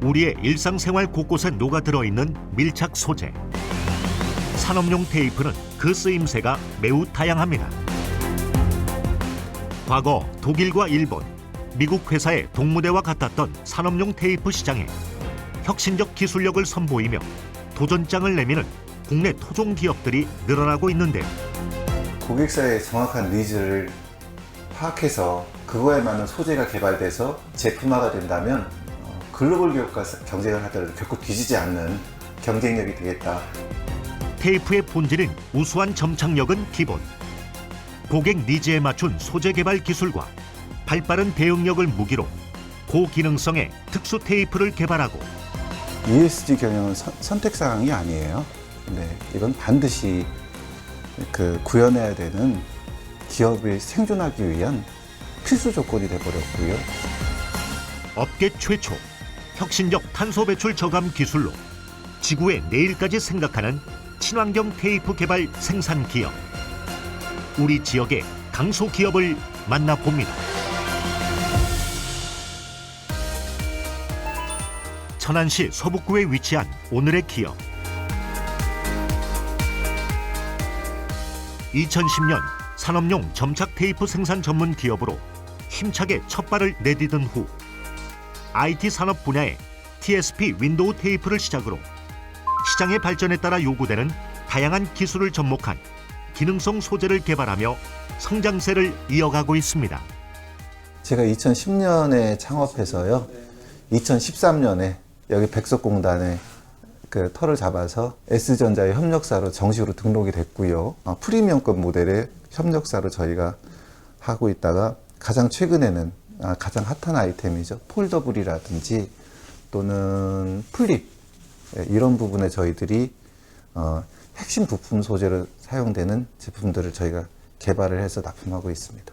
우리의 일상생활 곳곳에 녹아들어 있는 밀착 소재. 산업용 테이프는 그 쓰임새가 매우 다양합니다. 과거 독일과 일본, 미국 회사의 동무대와 같았던 산업용 테이프 시장에 혁신적 기술력을 선보이며 도전장을 내미는 국내 토종 기업들이 늘어나고 있는데요. 고객사의 정확한 니즈를 파악해서 그거에 맞는 소재가 개발돼서 제품화가 된다면 글로벌 기업과 경쟁을 하더라도 결코 뒤지지 않는 경쟁력이 되겠다. 테이프의 본질인 우수한 점착력은 기본. 고객 니즈에 맞춘 소재 개발 기술과 발빠른 대응력을 무기로 고기능성의 특수 테이프를 개발하고 ESG 경영은 선택 사항이 아니에요. 네, 이건 반드시 구현해야 되는 기업이 생존하기 위한 필수 조건이 돼버렸고요. 업계 최초 혁신적 탄소 배출 저감 기술로 지구의 내일까지 생각하는 친환경 테이프 개발 생산 기업. 우리 지역의 강소 기업을 만나봅니다. 천안시 서북구에 위치한 오늘의 기업. 2010년 산업용 점착 테이프 생산 전문 기업으로 힘차게 첫 발을 내디딘 후 IT 산업 분야의 TSP 윈도우 테이프를 시작으로 시장의 발전에 따라 요구되는 다양한 기술을 접목한 기능성 소재를 개발하며 성장세를 이어가고 있습니다. 제가 2010년에 창업해서요. 2013년에 여기 백석공단에 터를 잡아서 S전자의 협력사로 정식으로 등록이 됐고요. 프리미엄급 모델의 협력사로 저희가 하고 있다가 가장 최근에는 가장 핫한 아이템이죠. 폴더블이라든지 또는 플립 이런 부분에 저희들이 핵심 부품 소재로 사용되는 제품들을 저희가 개발을 해서 납품하고 있습니다.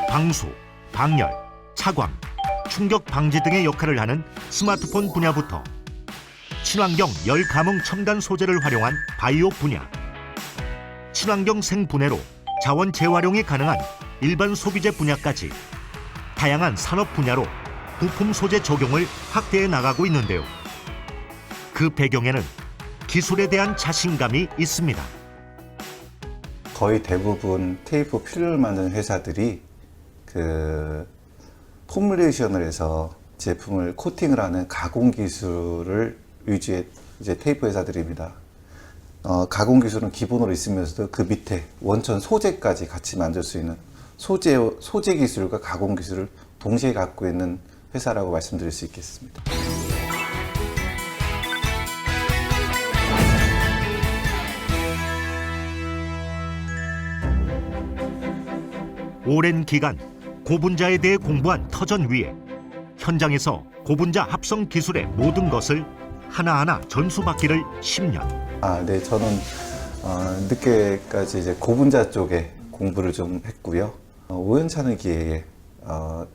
방수, 방열, 차광, 충격 방지 등의 역할을 하는 스마트폰 분야부터 친환경 열 감응 첨단 소재를 활용한 바이오 분야, 친환경 생분해로 자원 재활용이 가능한 일반 소비재 분야까지 다양한 산업 분야로 부품 소재 적용을 확대해 나가고 있는데요. 그 배경에는 기술에 대한 자신감이 있습니다. 거의 대부분 테이프 필름을 만드는 회사들이 포뮬레이션을 해서 제품을 코팅을 하는 가공 기술을 위주의 이제 테이프 회사들입니다. 가공 기술은 기본으로 있으면서도 그 밑에 원천 소재까지 같이 만들 수 있는 소재 기술과 가공 기술을 동시에 갖고 있는 회사라고 말씀드릴 수 있겠습니다. 오랜 기간 고분자에 대해 공부한 터전 위에 현장에서 고분자 합성 기술의 모든 것을 하나하나 전수받기를 10년. 네, 저는 늦게까지 이제 고분자 쪽에 공부를 좀 했고요. 우연찮은 기회에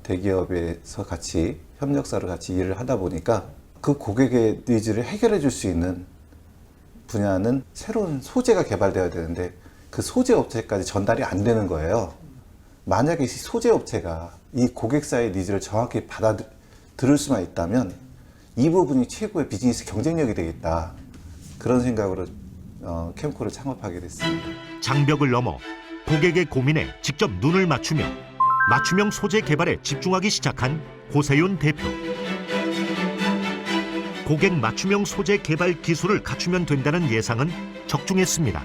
대기업에서 같이 협력사로 같이 일을 하다 보니까 그 고객의 니즈를 해결해 줄 수 있는 분야는 새로운 소재가 개발되어야 되는데 그 소재 업체까지 전달이 안 되는 거예요. 만약에 이 소재 업체가 이 고객사의 니즈를 정확히 받아들일 수만 있다면 이 부분이 최고의 비즈니스 경쟁력이 되겠다. 그런 생각으로 캠코를 창업하게 됐습니다. 장벽을 넘어 고객의 고민에 직접 눈을 맞추며 맞춤형 소재 개발에 집중하기 시작한 고세윤 대표. 고객 맞춤형 소재 개발 기술을 갖추면 된다는 예상은 적중했습니다.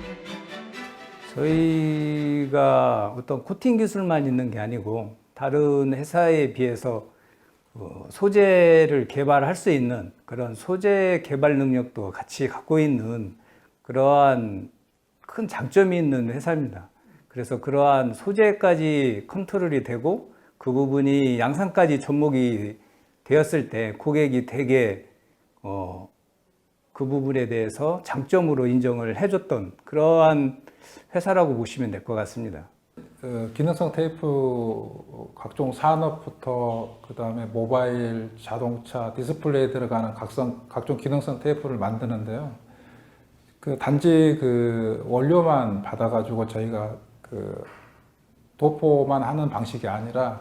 저희가 어떤 코팅 기술만 있는 게 아니고 다른 회사에 비해서 소재를 개발할 수 있는 그런 소재 개발 능력도 같이 갖고 있는 그러한 큰 장점이 있는 회사입니다. 그래서 그러한 소재까지 컨트롤이 되고 그 부분이 양산까지 접목이 되었을 때 고객이 되게 그 부분에 대해서 장점으로 인정을 해줬던 그러한 회사라고 보시면 될 것 같습니다. 기능성 테이프 각종 산업부터 그다음에 모바일, 자동차, 디스플레이에 들어가는 각종 기능성 테이프를 만드는데요. 단지 원료만 받아가지고 저희가 도포만 하는 방식이 아니라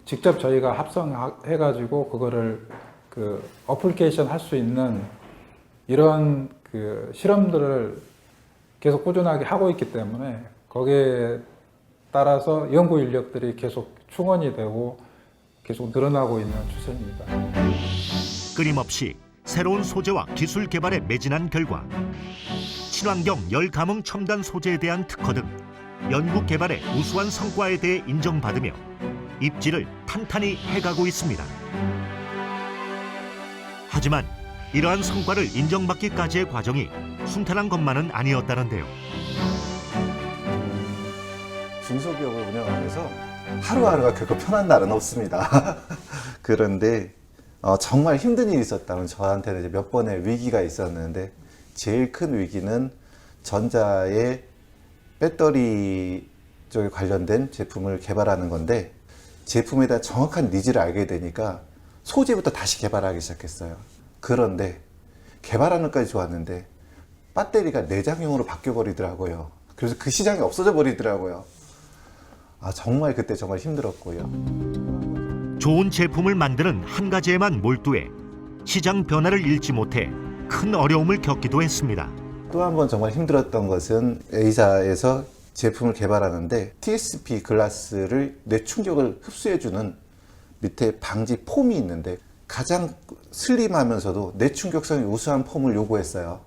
직접 저희가 합성해가지고 그거를 그 어플리케이션 할 수 있는 이런 그 실험들을 계속 꾸준하게 하고 있기 때문에 거기에 따라서 연구 인력들이 계속 충원이 되고 계속 늘어나고 있는 추세입니다. 끊임없이 새로운 소재와 기술 개발에 매진한 결과 친환경 열감흥 첨단 소재에 대한 특허 등 연구 개발의 우수한 성과에 대해 인정받으며 입지를 탄탄히 해가고 있습니다. 하지만 이러한 성과를 인정받기까지의 과정이 순탄한 것만은 아니었다는데요. 중소기업을 운영하면서 하루하루가 결코 편한 날은 없습니다. 그런데 정말 힘든 일이 있었다면 저한테는 이제 몇 번의 위기가 있었는데 제일 큰 위기는 전자의 배터리 쪽에 관련된 제품을 개발하는 건데 제품에 대한 정확한 니즈를 알게 되니까 소재부터 다시 개발하기 시작했어요. 그런데 개발하는 것까지 좋았는데 배터리가 내장형으로 바뀌어 버리더라고요. 그래서 그 시장이 없어져 버리더라고요. 정말 그때 정말 힘들었고요. 좋은 제품을 만드는 한 가지에만 몰두해 시장 변화를 잃지 못해 큰 어려움을 겪기도 했습니다. 또 한 번 정말 힘들었던 것은 A사에서 제품을 개발하는데 TSP 글라스를 내충격을 흡수해주는 밑에 방지 폼이 있는데 가장 슬림하면서도 내충격성이 우수한 폼을 요구했어요.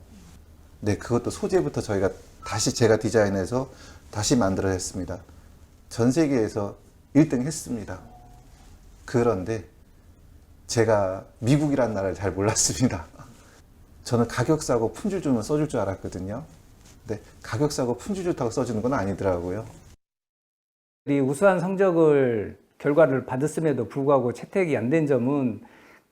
네, 그것도 소재부터 제가 디자인해서 다시 만들어냈습니다. 전 세계에서 1등 했습니다. 그런데 제가 미국이라는 나라를 잘 몰랐습니다. 저는 가격 싸고 품질 좋으면 써줄 줄 알았거든요. 근데 가격 싸고 품질 좋다고 써주는 건 아니더라고요. 이 우수한 결과를 받았음에도 불구하고 채택이 안 된 점은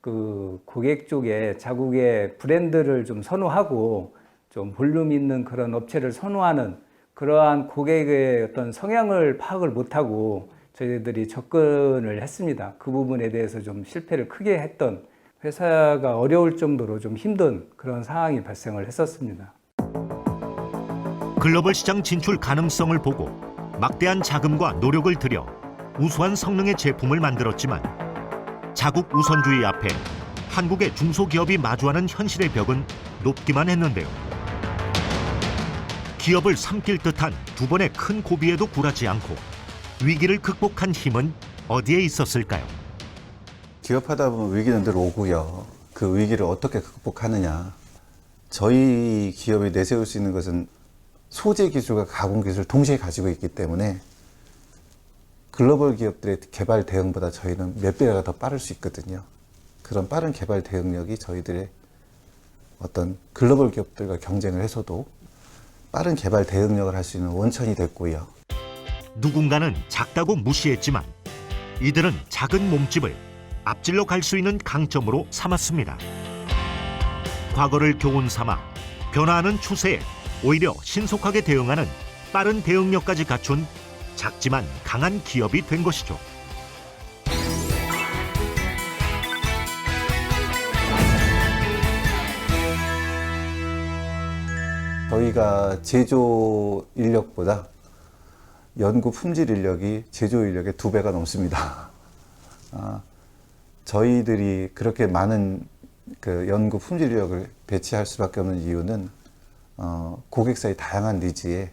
그 고객 쪽에 자국의 브랜드를 좀 선호하고 좀 볼륨 있는 그런 업체를 선호하는 그러한 고객의 어떤 성향을 파악을 못하고 저희들이 접근을 했습니다. 그 부분에 대해서 좀 실패를 크게 했던 회사가 어려울 정도로 좀 힘든 그런 상황이 발생을 했었습니다. 글로벌 시장 진출 가능성을 보고 막대한 자금과 노력을 들여 우수한 성능의 제품을 만들었지만 자국 우선주의 앞에 한국의 중소기업이 마주하는 현실의 벽은 높기만 했는데요. 기업을 삼킬 듯한 두 번의 큰 고비에도 굴하지 않고 위기를 극복한 힘은 어디에 있었을까요? 기업하다 보면 위기는 늘 오고요. 그 위기를 어떻게 극복하느냐. 저희 기업이 내세울 수 있는 것은 소재 기술과 가공 기술을 동시에 가지고 있기 때문에 글로벌 기업들의 개발 대응보다 저희는 몇 배가 더 빠를 수 있거든요. 그런 빠른 개발 대응력이 저희들의 어떤 글로벌 기업들과 경쟁을 해서도 빠른 개발 대응력을 할 수 있는 원천이 됐고요. 누군가는 작다고 무시했지만 이들은 작은 몸집을 앞질러 갈 수 있는 강점으로 삼았습니다. 과거를 교훈 삼아 변화하는 추세에 오히려 신속하게 대응하는 빠른 대응력까지 갖춘 작지만 강한 기업이 된 것이죠. 저희가 제조 인력보다 연구 품질 인력이 제조 인력의 2배가 넘습니다. 저희들이 그렇게 많은 그 연구 품질 인력을 배치할 수밖에 없는 이유는 고객사의 다양한 니즈에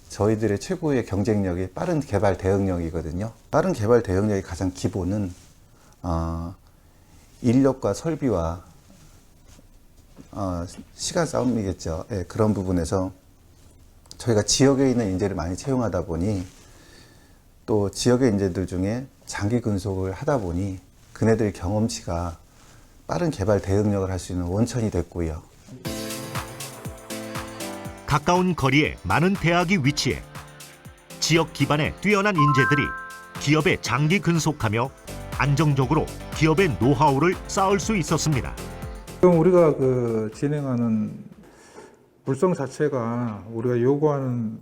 저희들의 최고의 경쟁력이 빠른 개발 대응력이거든요. 빠른 개발 대응력의 가장 기본은 인력과 설비와 시간 싸움이겠죠. 예, 그런 부분에서 저희가 지역에 있는 인재를 많이 채용하다 보니 또 지역의 인재들 중에 장기 근속을 하다 보니 그네들의 경험치가 빠른 개발 대응력을 할 수 있는 원천이 됐고요. 가까운 거리에 많은 대학이 위치해 지역 기반의 뛰어난 인재들이 기업에 장기 근속하며 안정적으로 기업의 노하우를 쌓을 수 있었습니다. 지금 우리가 진행하는 물성 자체가 우리가 요구하는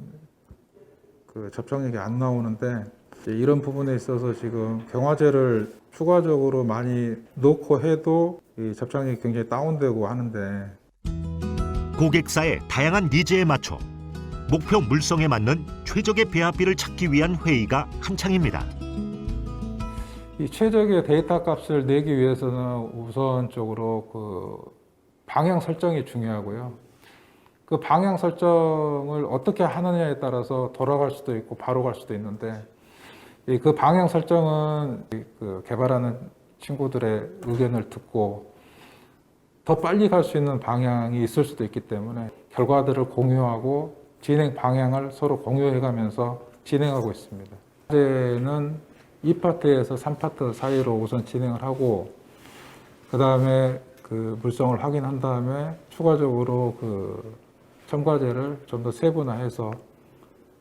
그 접착력이 안 나오는데 이런 부분에 있어서 지금 경화제를 추가적으로 많이 넣고 해도 이 접착력이 굉장히 다운되고 하는데 고객사의 다양한 니즈에 맞춰 목표 물성에 맞는 최적의 배합비를 찾기 위한 회의가 한창입니다. 이 최적의 데이터 값을 내기 위해서는 우선적으로 그 방향 설정이 중요하고요. 그 방향 설정을 어떻게 하느냐에 따라서 돌아갈 수도 있고 바로 갈 수도 있는데, 그 방향 설정은 그 개발하는 친구들의 의견을 듣고 더 빨리 갈 수 있는 방향이 있을 수도 있기 때문에 결과들을 공유하고 진행 방향을 서로 공유해가면서 진행하고 있습니다. 현재는 2파트에서 3파트 사이로 우선 진행을 하고, 그 다음에 그 물성을 확인한 다음에 추가적으로 그 첨가제를 좀 더 세분화해서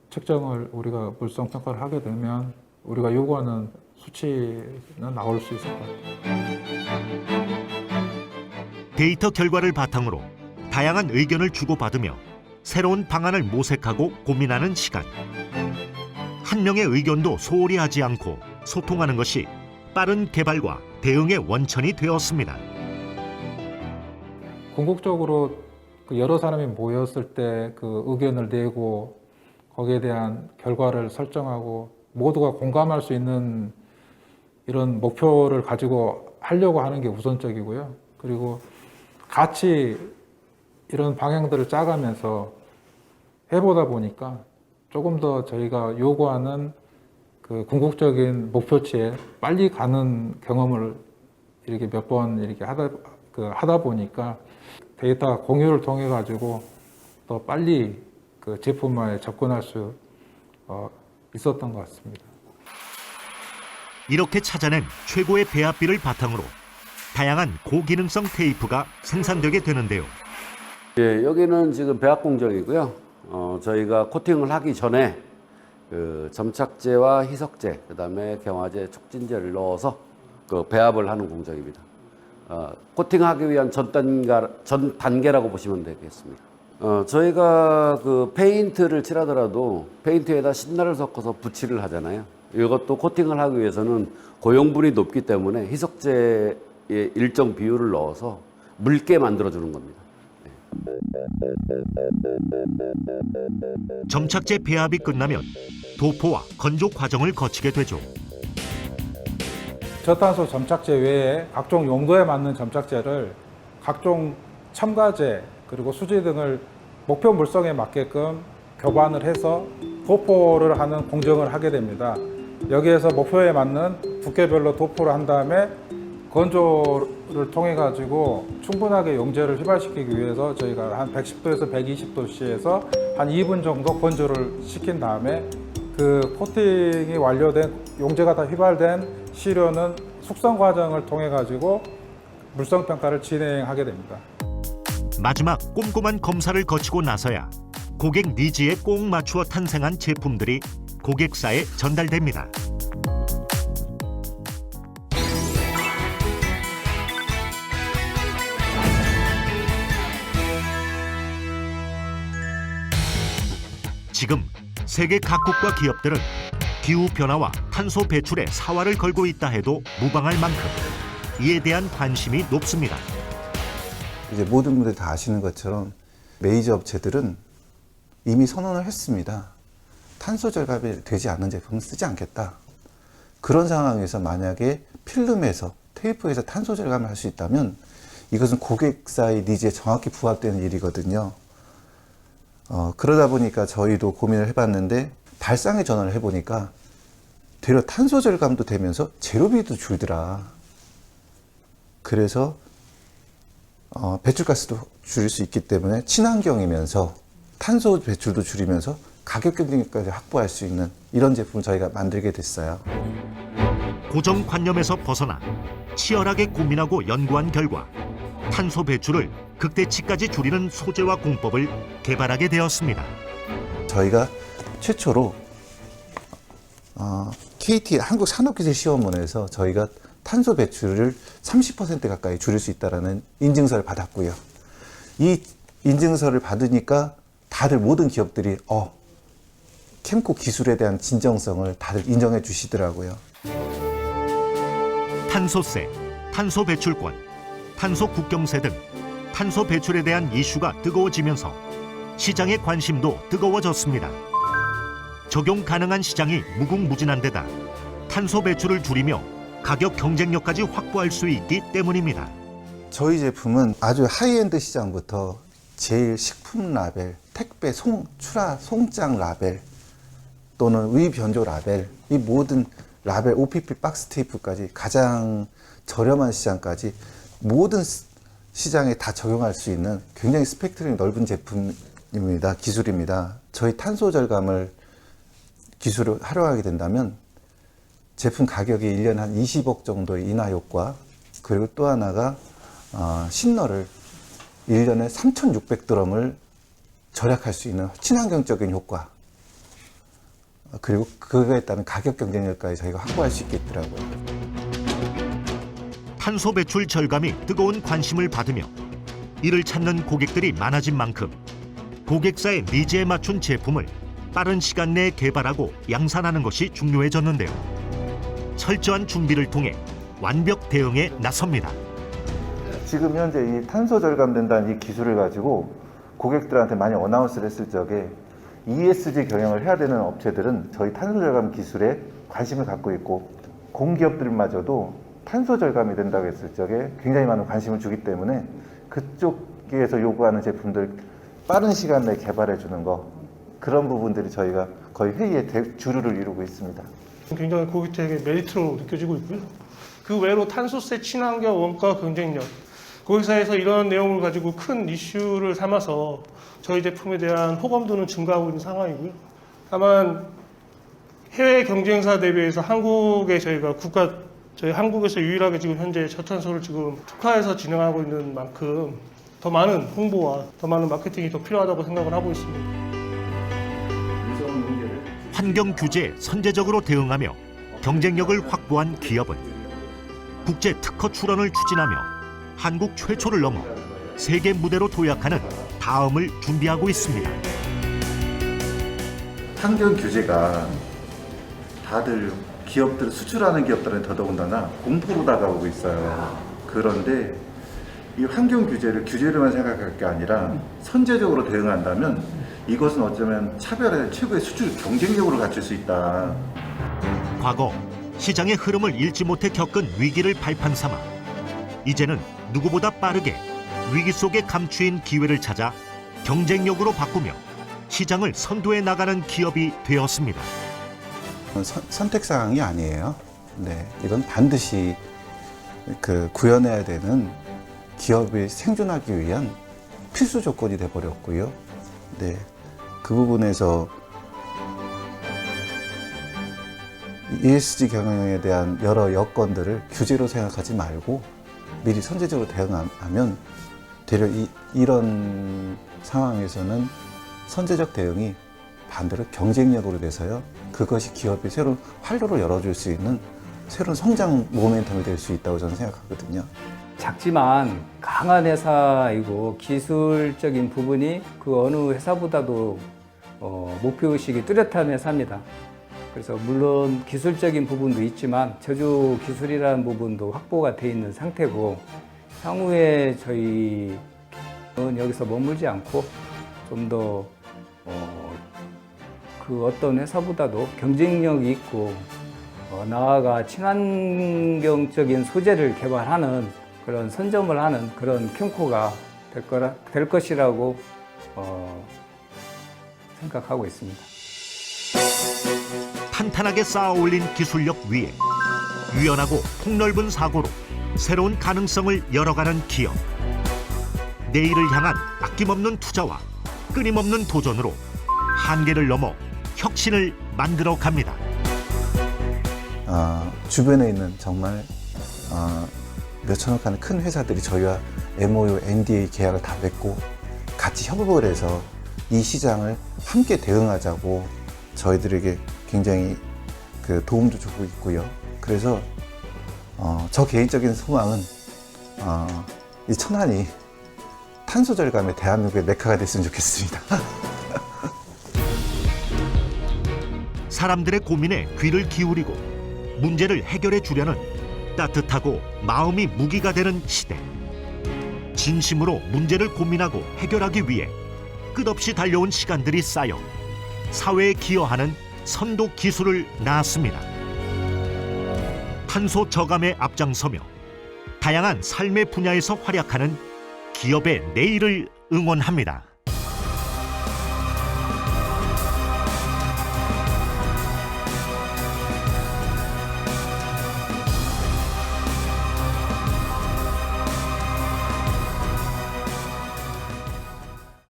측정을 우리가 물성 평가를 하게 되면 우리가 요구하는 수치는 나올 수 있을 것 같아요. 데이터 결과를 바탕으로 다양한 의견을 주고받으며 새로운 방안을 모색하고 고민하는 시간. 한 명의 의견도 소홀히 하지 않고 소통하는 것이 빠른 개발과 대응의 원천이 되었습니다. 궁극적으로 그 여러 사람이 모였을 때 그 의견을 내고 거기에 대한 결과를 설정하고 모두가 공감할 수 있는 이런 목표를 가지고 하려고 하는 게 우선적이고요. 그리고 같이 이런 방향들을 짜가면서 해보다 보니까 조금 더 저희가 요구하는 그 궁극적인 목표치에 빨리 가는 경험을 이렇게 몇 번 이렇게 하다 보니까 데이터 공유를 통해 가지고 더 빨리 그 제품화에 접근할 수 있었던 것 같습니다. 이렇게 찾아낸 최고의 배합비를 바탕으로 다양한 고기능성 테이프가 생산되게 되는데요. 예, 여기는 지금 배합 공정이고요. 저희가 코팅을 하기 전에 그 점착제와 희석제, 그다음에 경화제, 촉진제를 넣어서 그 배합을 하는 공정입니다. 코팅하기 위한 전 단계라고 보시면 되겠습니다. 저희가 그 페인트를 칠하더라도 페인트에다 신나를 섞어서 붓칠을 하잖아요. 이것도 코팅을 하기 위해서는 고용분이 높기 때문에 희석제의 일정 비율을 넣어서 묽게 만들어주는 겁니다. 점착제 배합이 끝나면 도포와 건조 과정을 거치게 되죠. 저탄소 점착제 외에 각종 용도에 맞는 점착제를 각종 첨가제 그리고 수지 등을 목표 물성에 맞게끔 교반을 해서 도포를 하는 공정을 하게 됩니다. 여기에서 목표에 맞는 두께별로 도포를 한 다음에 건조를 통해 가지고 충분하게 용제를 휘발시키기 위해서 저희가 한 110도에서 120도씨에서 한 2분 정도 건조를 시킨 다음에 그 코팅이 완료된 용제가 다 휘발된 시료는 숙성 과정을 통해 가지고 물성 평가를 진행하게 됩니다. 마지막 꼼꼼한 검사를 거치고 나서야 고객 니즈에 꼭 맞추어 탄생한 제품들이 고객사에 전달됩니다. 지금 세계 각국과 기업들은 기후변화와 탄소 배출에 사활을 걸고 있다 해도 무방할 만큼 이에 대한 관심이 높습니다. 이제 모든 분들이 다 아시는 것처럼 메이저 업체들은 이미 선언을 했습니다. 탄소 절감이 되지 않는 제품은 쓰지 않겠다. 그런 상황에서 만약에 필름에서 테이프에서 탄소 절감을 할 수 있다면 이것은 고객사의 니즈에 정확히 부합되는 일이거든요. 그러다 보니까 저희도 고민을 해봤는데 발상의 전환을 해보니까 되려 탄소 절감도 되면서 제로비도 줄더라. 그래서 배출가스도 줄일 수 있기 때문에 친환경이면서 탄소 배출도 줄이면서 가격 경쟁력까지 확보할 수 있는 이런 제품을 저희가 만들게 됐어요. 고정관념에서 벗어나 치열하게 고민하고 연구한 결과 탄소 배출을 극대치까지 줄이는 소재와 공법을 개발하게 되었습니다. 저희가 최초로 KT 한국산업기술시험원에서 저희가 탄소 배출을 30% 가까이 줄일 수 있다는 인증서를 받았고요. 이 인증서를 받으니까 다들 모든 기업들이 캠코 기술에 대한 진정성을 다들 인정해 주시더라고요. 탄소세, 탄소 배출권, 탄소 국경세 등 탄소 배출에 대한 이슈가 뜨거워지면서 시장의 관심도 뜨거워졌습니다. 적용 가능한 시장이 무궁무진한 데다 탄소 배출을 줄이며 가격 경쟁력까지 확보할 수 있기 때문입니다. 저희 제품은 아주 하이엔드 시장부터 제일 식품 라벨, 택배 출하 송장 라벨 또는 위변조 라벨, 이 모든 라벨, OPP 박스 테이프까지 가장 저렴한 시장까지 모든 시장에 다 적용할 수 있는 굉장히 스펙트럼이 넓은 제품입니다. 기술입니다. 저희 탄소 절감을 기술을 활용하게 된다면 제품 가격이 1년에 한 20억 정도의 인하 효과, 그리고 또 하나가 신너를 1년에 3,600드럼을 절약할 수 있는 친환경적인 효과, 그리고 그거에 따른 가격 경쟁력까지 저희가 확보할 수 있겠더라고요. 탄소 배출 절감이 뜨거운 관심을 받으며 이를 찾는 고객들이 많아진 만큼 고객사의 니즈에 맞춘 제품을 빠른 시간 내에 개발하고 양산하는 것이 중요해졌는데요. 철저한 준비를 통해 완벽 대응에 나섭니다. 지금 현재 이 탄소 절감된다는 이 기술을 가지고 고객들한테 많이 어나운스를 했을 적에 ESG 경영을 해야 되는 업체들은 저희 탄소 절감 기술에 관심을 갖고 있고, 공기업들마저도 탄소 절감이 된다고 했을 적에 굉장히 많은 관심을 주기 때문에 그쪽에서 요구하는 제품들 빠른 시간 내에 개발해 주는 거, 그런 부분들이 저희가 거의 회의의 주류를 이루고 있습니다. 굉장히 고객들에게 메리트로 느껴지고 있고요. 그 외로 탄소세 친환경 원가 경쟁력, 고객사에서 이런 내용을 가지고 큰 이슈를 삼아서 저희 제품에 대한 호감도는 증가하고 있는 상황이고요. 다만 해외 경쟁사 대비해서 한국에 저희 한국에서 유일하게 지금 현재 저탄소를 지금 특화해서 진행하고 있는 만큼 더 많은 홍보와 더 많은 마케팅이 더 필요하다고 생각을 하고 있습니다. 환경 규제에 선제적으로 대응하며 경쟁력을 확보한 기업은 국제 특허 출원을 추진하며 한국 최초를 넘어 세계 무대로 도약하는 다음을 준비하고 있습니다. 환경 규제가 다들 기업들, 수출하는 기업들은 더더군다나 공포로 다가오고 있어요. 그런데 이 환경 규제로만 생각할 게 아니라 선제적으로 대응한다면 이것은 어쩌면 차별화된 최고의 수출 경쟁력으로 갖출 수 있다. 과거 시장의 흐름을 잃지 못해 겪은 위기를 발판 삼아 이제는 누구보다 빠르게 위기 속에 감추인 기회를 찾아 경쟁력으로 바꾸며 시장을 선도해 나가는 기업이 되었습니다. 선택사항이 아니에요. 네, 이건 반드시 구현해야 되는 기업이 생존하기 위한 필수 조건이 돼버렸고요. 네, 그 부분에서 ESG 경영에 대한 여러 여건들을 규제로 생각하지 말고 미리 선제적으로 대응하면 되려 이런 상황에서는 선제적 대응이 반대로 경쟁력으로 돼서요, 그것이 기업이 새로운 활로를 열어줄 수 있는 새로운 성장 모멘텀이 될 수 있다고 저는 생각하거든요. 작지만 강한 회사이고 기술적인 부분이 그 어느 회사보다도 목표의식이 뚜렷한 회사입니다. 그래서 물론 기술적인 부분도 있지만 저주 기술이라는 부분도 확보가 돼 있는 상태고, 향후에 저희는 여기서 머물지 않고 좀 더 그 어떤 회사보다도 경쟁력이 있고 나아가 친환경적인 소재를 개발하는 그런 선점을 하는 그런 캠코가 될 것이라고 생각하고 있습니다. 탄탄하게 쌓아 올린 기술력 위에 유연하고 폭넓은 사고로 새로운 가능성을 열어가는 기업. 내일을 향한 아낌없는 투자와 끊임없는 도전으로 한계를 넘어 혁신을 만들어 갑니다. 주변에 있는 정말 몇천억 하는 큰 회사들이 저희와 MOU, NDA 계약을 다 맺고 같이 협업을 해서 이 시장을 함께 대응하자고 저희들에게 굉장히 도움도 주고 있고요. 그래서 저 개인적인 소망은 이 천안이 탄소 절감의 대한민국의 메카가 됐으면 좋겠습니다. 사람들의 고민에 귀를 기울이고 문제를 해결해 주려는 따뜻하고 마음이 무기가 되는 시대. 진심으로 문제를 고민하고 해결하기 위해 끝없이 달려온 시간들이 쌓여 사회에 기여하는 선도 기술을 낳았습니다. 탄소 저감에 앞장서며 다양한 삶의 분야에서 활약하는 기업의 내일을 응원합니다.